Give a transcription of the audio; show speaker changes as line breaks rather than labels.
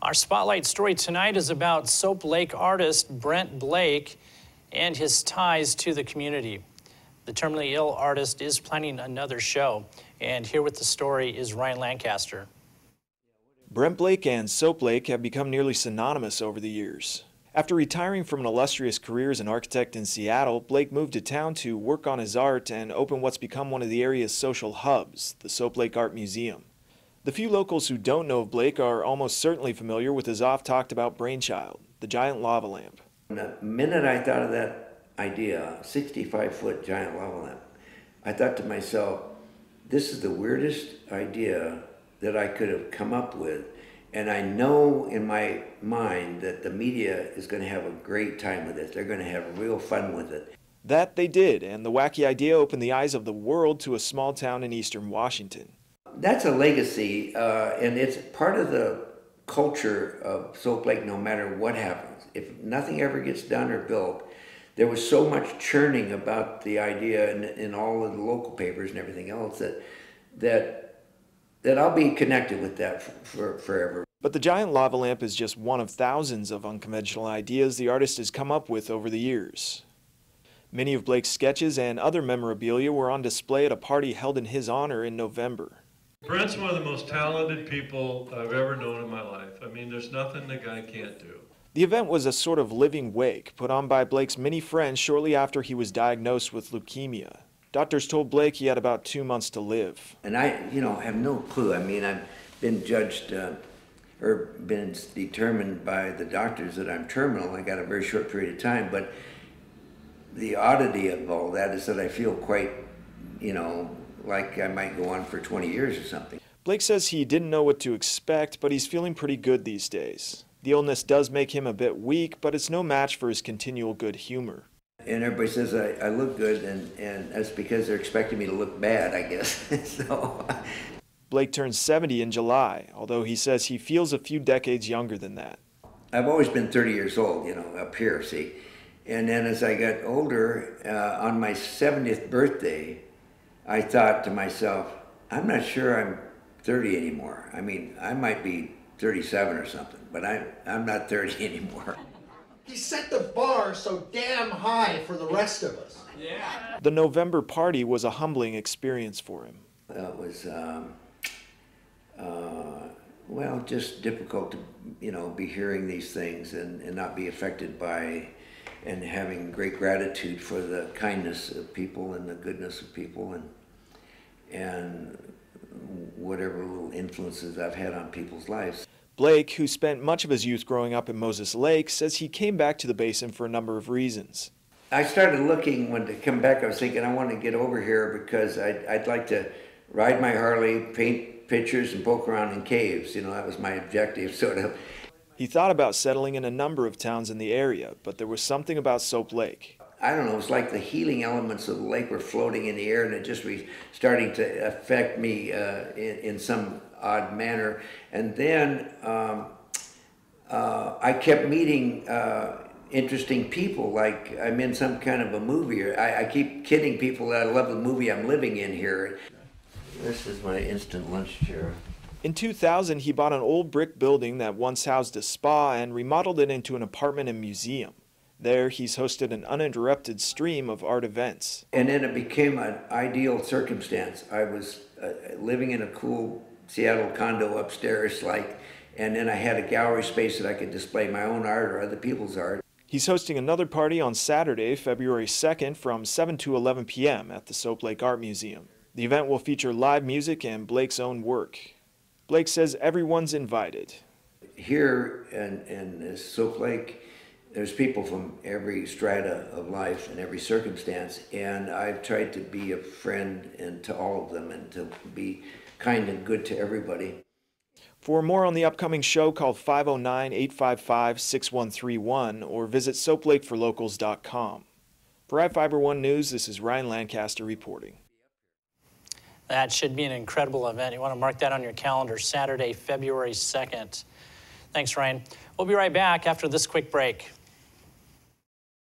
Our spotlight story tonight is about Soap Lake artist Brent Blake and his ties to the community. The terminally ill artist is planning another show, and here with the story is Ryan Lancaster.
Brent Blake and Soap Lake have become nearly synonymous over the years. After retiring from an illustrious career as an architect in Seattle, Blake moved to town to work on his art and open what's become one of the area's social hubs, the Soap Lake Art Museum. The few locals who don't know of Blake are almost certainly familiar with his oft-talked-about brainchild, the giant lava lamp.
The minute I thought of that idea, 65-foot giant lava lamp, I thought to myself, this is the weirdest idea that I could have come up with. And I know in my mind that the media is going to have a great time with it. They're going to have real fun with it.
That they did, and the wacky idea opened the eyes of the world to a small town in eastern Washington.
That's a legacy, and it's part of the culture of Soap Lake no matter what happens. If nothing ever gets done or built, there was so much churning about the idea in all of the local papers and everything else that I'll be connected with that for forever.
But the giant lava lamp is just one of thousands of unconventional ideas the artist has come up with over the years. Many of Blake's sketches and other memorabilia were on display at a party held in his honor in November.
Brent's one of the most talented people I've ever known in my life. I mean, there's nothing the guy can't do.
The event was a sort of living wake put on by Blake's many friends shortly after he was diagnosed with leukemia. Doctors told Blake he had about 2 months to live.
And I, have no clue. I mean, I've been judged or been determined by the doctors that I'm terminal. I got a very short period of time, but the oddity of all that is that I feel quite, like I might go on for 20 years or something.
Blake says he didn't know what to expect, but he's feeling pretty good these days. The illness does make him a bit weak, but it's no match for his continual good humor.
And everybody says I look good, and that's because they're expecting me to look bad, I guess. So.
Blake turns 70 in July, although he says he feels a few decades younger than that.
I've always been 30 years old, up here, see. And then as I got older, on my 70th birthday, I thought to myself, I'm not sure I'm 30 anymore. I mean, I might be 37 or something, but I'm not 30 anymore.
He set the bar so damn high for the rest of us.
Yeah.
The November party was a humbling experience for him.
It was, well, just difficult to, be hearing these things and not be affected by and having great gratitude for the kindness of people and the goodness of people and whatever little influences I've had on people's lives.
Blake, who spent much of his youth growing up in Moses Lake, says he came back to the basin for a number of reasons.
I started looking when to come back. I was thinking I want to get over here because I'd like to ride my Harley, paint pictures, and poke around in caves. That was my objective, sort of.
He thought about settling in a number of towns in the area, but there was something about Soap Lake.
I don't know, it's like the healing elements of the lake were floating in the air, and it just was starting to affect me in some odd manner. And then I kept meeting interesting people, like I'm in some kind of a movie. I keep kidding people that I love the movie I'm living in here. This is my instant lunch chair.
In 2000, he bought an old brick building that once housed a spa and remodeled it into an apartment and museum. There, he's hosted an uninterrupted stream of art events.
And then it became an ideal circumstance. I was living in a cool Seattle condo upstairs, and then I had a gallery space that I could display my own art or other people's art.
He's hosting another party on Saturday, February 2nd from 7 to 11 p.m. at the Soap Lake Art Museum. The event will feature live music and Blake's own work. Blake says everyone's invited. Here in
Soap Lake, there's people from every strata of life and every circumstance, and I've tried to be a friend to all of them and to be kind and good to everybody.
For more on the upcoming show, call 509-855-6131 or visit soaplakeforlocals.com. For iFIBER 1 News, this is Ryan Lancaster reporting.
That should be an incredible event. You want to mark that on your calendar, Saturday, February 2nd. Thanks, Ryan. We'll be right back after this quick break.